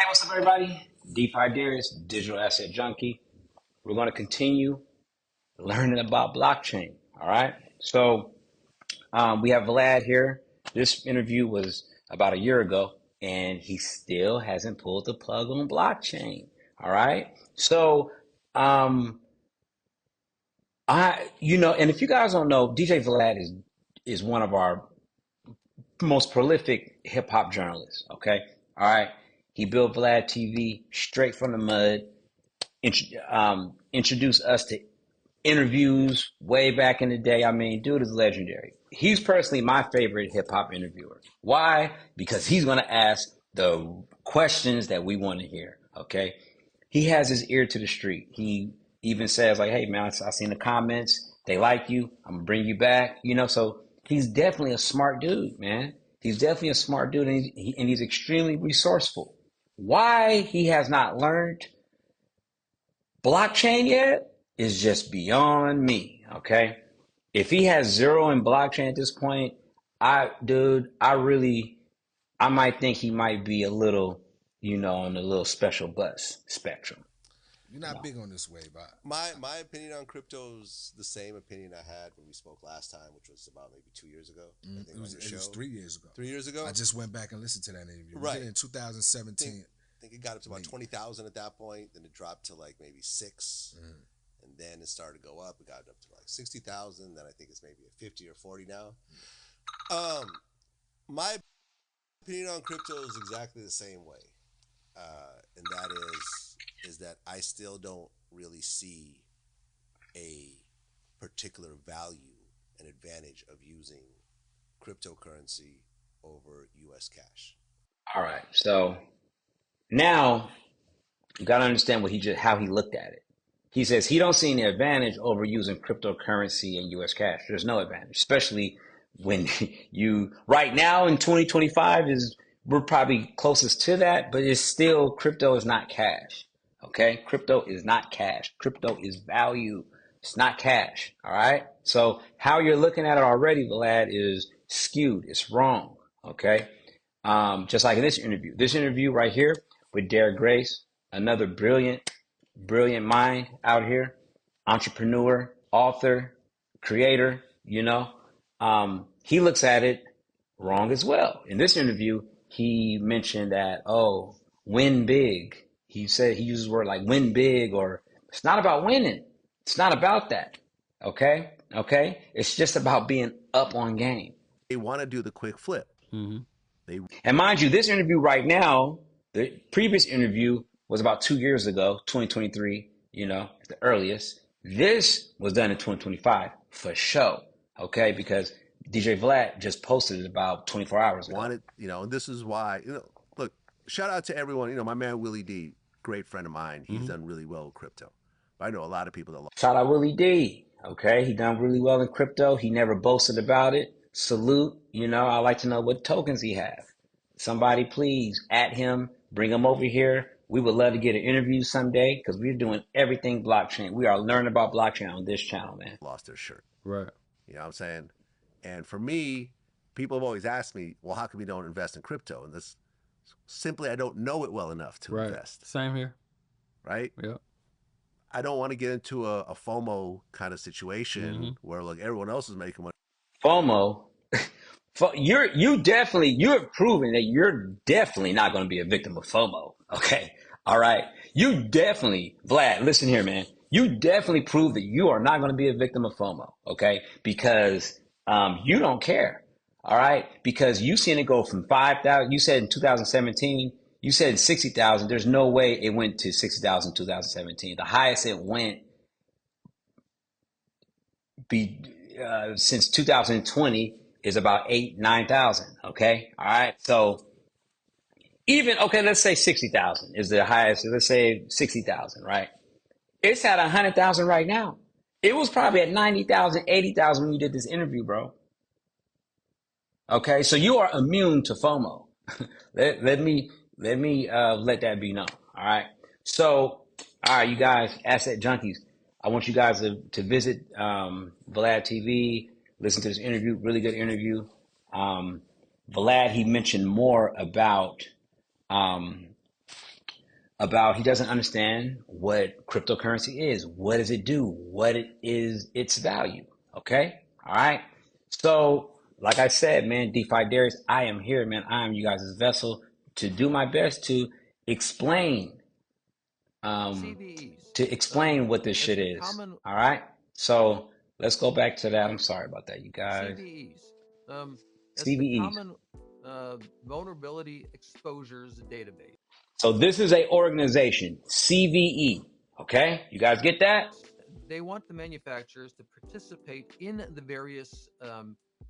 What's up, everybody? DeFi Darius, Digital Asset Junkie. We're going to continue learning about blockchain. All right. So we have Vlad here. This interview was about a year ago, and he still hasn't pulled the plug on blockchain. All right. So and if you guys don't know, DJ Vlad is one of our most prolific hip hop journalists. Okay. All right. He built Vlad TV straight from the mud. Introduced us to interviews way back in the day. I mean, dude is legendary. He's personally my favorite hip hop interviewer. Why? Because he's going to ask the questions that we want to hear. Okay. He has his ear to the street. He even says like, hey man, I seen the comments. They like you. I'm gonna bring you back. So he's definitely a smart dude, man. He's definitely a smart dude, and he's extremely resourceful. Why he has not learned blockchain yet is just beyond me. Okay. If he has zero in blockchain at this point, I might think he might be a little, on the little special bus spectrum. You're not big on this wave, but my opinion on crypto is the same opinion I had when we spoke last time, which was about maybe 2 years ago. I think it was 3 years ago. 3 years ago. I just went back and listened to that interview. Right. We did it in 2017. I think it got up to about 20,000 at that point. Then it dropped to like maybe 6, and then it started to go up. It got up to like 60,000. Then I think it's maybe at 50 or 40 now. My opinion on crypto is exactly the same way, and that is that I still don't really see a particular value and advantage of using cryptocurrency over U.S. cash. All right. So now you got to understand how he looked at it. He says he don't see any advantage over using cryptocurrency and U.S. cash. There's no advantage, especially when right now in 2025 we're probably closest to that, but it's still, crypto is not cash. Okay. Crypto is not cash. Crypto is value. It's not cash. All right. So how you're looking at it already, Vlad, is skewed. It's wrong. Okay. Just like in this interview right here with Derek Grace, another brilliant mind out here, entrepreneur, author, creator, he looks at it wrong as well. In this interview, he mentioned that, win big. He said, he uses word like win big, or it's not about winning. It's not about that. Okay. It's just about being up on game. They want to do the quick flip. Mm-hmm. And mind you, this interview right now, the previous interview was about 2 years ago, 2023, the earliest. This was done in 2025 for sure. Okay. Because DJ Vlad just posted it about 24 hours ago. And this is why, look, shout out to everyone. My man, Willie D, great friend of mine. He's done really well with crypto. I know a lot of people that shout out Willie D. Okay. He done really well in crypto. He never boasted about it. Salute. I like to know what tokens he have. Somebody please at him, bring him over here. We would love to get an interview someday because we're doing everything blockchain. We are learning about blockchain on this channel, man. Lost their shirt. Right. You know what I'm saying? And for me, people have always asked me, well, how come you don't invest in crypto? And this simply, I don't know it well enough to invest. Same here. Right? Yeah. I don't want to get into a FOMO kind of situation where like everyone else is making money. FOMO. You have proven that you're definitely not going to be a victim of FOMO. Okay. All right. You definitely, Vlad, listen here, man. You definitely proved that you are not going to be a victim of FOMO. Okay. Because, you don't care. All right. Because you seen it go from 5,000. You said in 2017, you said 60,000. There's no way it went to 60,000 in 2017. The highest it went since 2020 is about 8,000, 9,000. Okay. All right. So let's say 60,000 is the highest. Let's say 60,000, right? It's at 100,000 right now. It was probably at 90,000, 80,000 when you did this interview, bro. Okay. So you are immune to FOMO. let me let that be known. All right. So, all right, you guys, asset junkies, I want you guys to visit Vlad TV, listen to this interview, really good interview. Vlad, he mentioned more about about he doesn't understand what cryptocurrency is. What does it do? What it is its value? Okay? All right. So, like I said, man, DeFi Darius, I am here, man. I am you guys' vessel to do my best to explain CVEs. what this It's shit a is. common All right. So let's go back to that. I'm sorry about that, you guys. CVEs. It's the CVEs. common vulnerability exposures database. So this is a organization, CVE. Okay, you guys get that? They want the manufacturers to participate in the various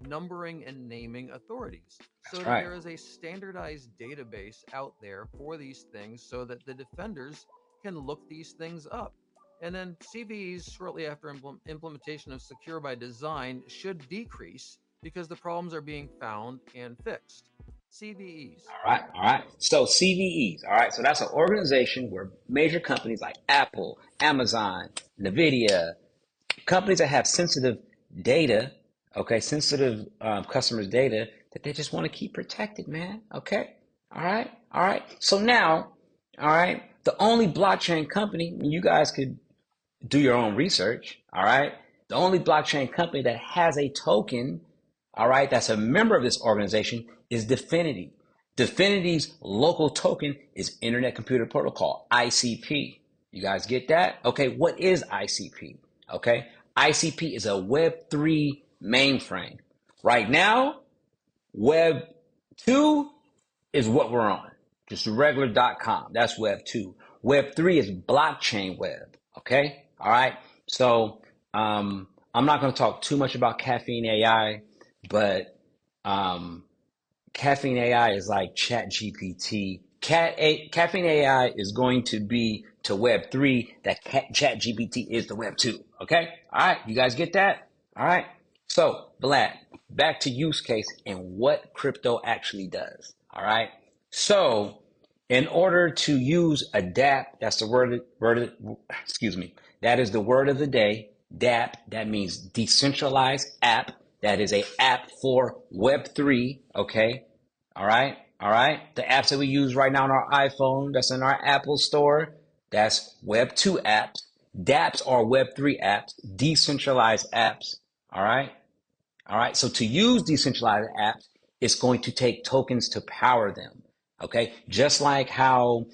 numbering and naming authorities so That's that right. there is a standardized database out there for these things so that the defenders can look these things up. And then CVEs, shortly after implementation of Secure by Design, should decrease because the problems are being found and fixed. CVEs. All right. So CVEs, all right. So that's an organization where major companies like Apple, Amazon, Nvidia, companies that have sensitive data, okay, sensitive customers' data that they just want to keep protected, man. Okay. All right. So now, all right, the only blockchain company, you guys could do your own research, all right? The only blockchain company that has a token, all right, that's a member of this organization is Definity. Definity's local token is Internet Computer Protocol, ICP. You guys get that? Okay, what is ICP? Okay, ICP is a Web3 mainframe. Right now, Web 2 is what we're on. Just regular.com. That's Web 2. Web 3 is blockchain web. Okay? All right. So I'm not going to talk too much about caffeine AI, but caffeine AI is like Chat GPT. Caffeine AI is going to be to Web 3 that Chat GPT is to Web 2. Okay? All right. You guys get that? All right. So, Vlad, back to use case and what crypto actually does. All right. So, in order to use a DApp, that's the excuse me, that is the word of the day. DApp, that means decentralized app. That is a app for Web3. Okay. All right. All right. The apps that we use right now on our iPhone, that's in our Apple store, that's Web2 apps. DApps are Web3 apps, decentralized apps. All right. All right. So to use decentralized apps, it's going to take tokens to power them. Okay. Just like how,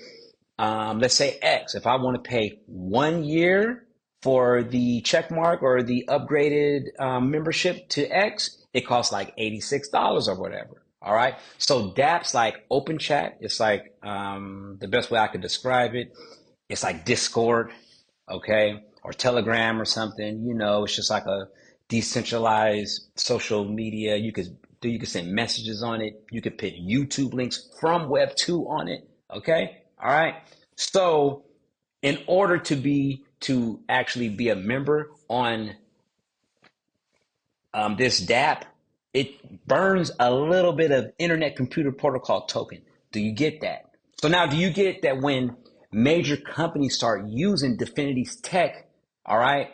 let's say X, if I want to pay 1 year for the check mark or the upgraded membership to X, it costs like $86 or whatever. All right. So dApps like Open Chat, it's like the best way I could describe it. It's like Discord, okay, or Telegram or something. You know, it's just like a decentralized social media. You could send messages on it. You could put YouTube links from Web2 on it. Okay, all right. So, in order to actually be a member on this dApp, it burns a little bit of Internet Computer Protocol token. Do you get that? So now, do you get that when major companies start using Definity's tech, all right,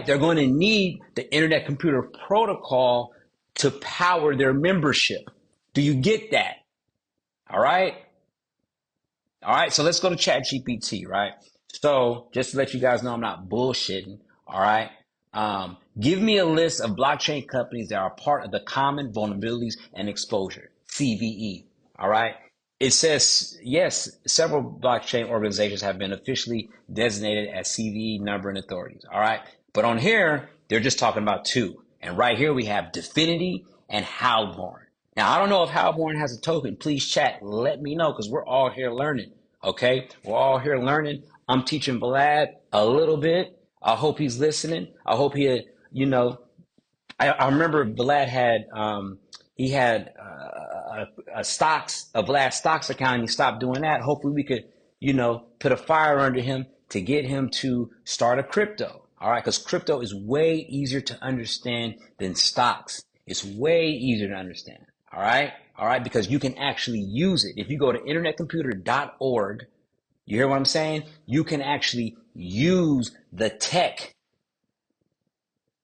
they're going to need the Internet Computer Protocol to power their membership. Do you get that? All right. All right. So let's go to ChatGPT, right? So just to let you guys know, I'm not bullshitting. All right. Give me a list of blockchain companies that are part of the common vulnerabilities and exposure, CVE. All right. It says, yes, several blockchain organizations have been officially designated as CVE numbering authorities. All right. But on here, they're just talking about two. And right here, we have Definity and Halborn. Now, I don't know if Halborn has a token. Please chat. Let me know because we're all here learning. Okay. We're all here learning. I'm teaching Vlad a little bit. I hope he's listening. I hope I remember Vlad had he had a Vlad stocks account, and he stopped doing that. Hopefully, we could put a fire under him to get him to start a crypto. All right, because crypto is way easier to understand than stocks. It's way easier to understand. All right, because you can actually use it. If you go to internetcomputer.org, you hear what I'm saying? You can actually use the tech.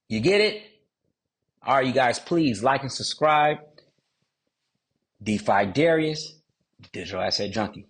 You get it? All right, you guys, please like and subscribe. DeFi Darius, Digital Asset Junkie.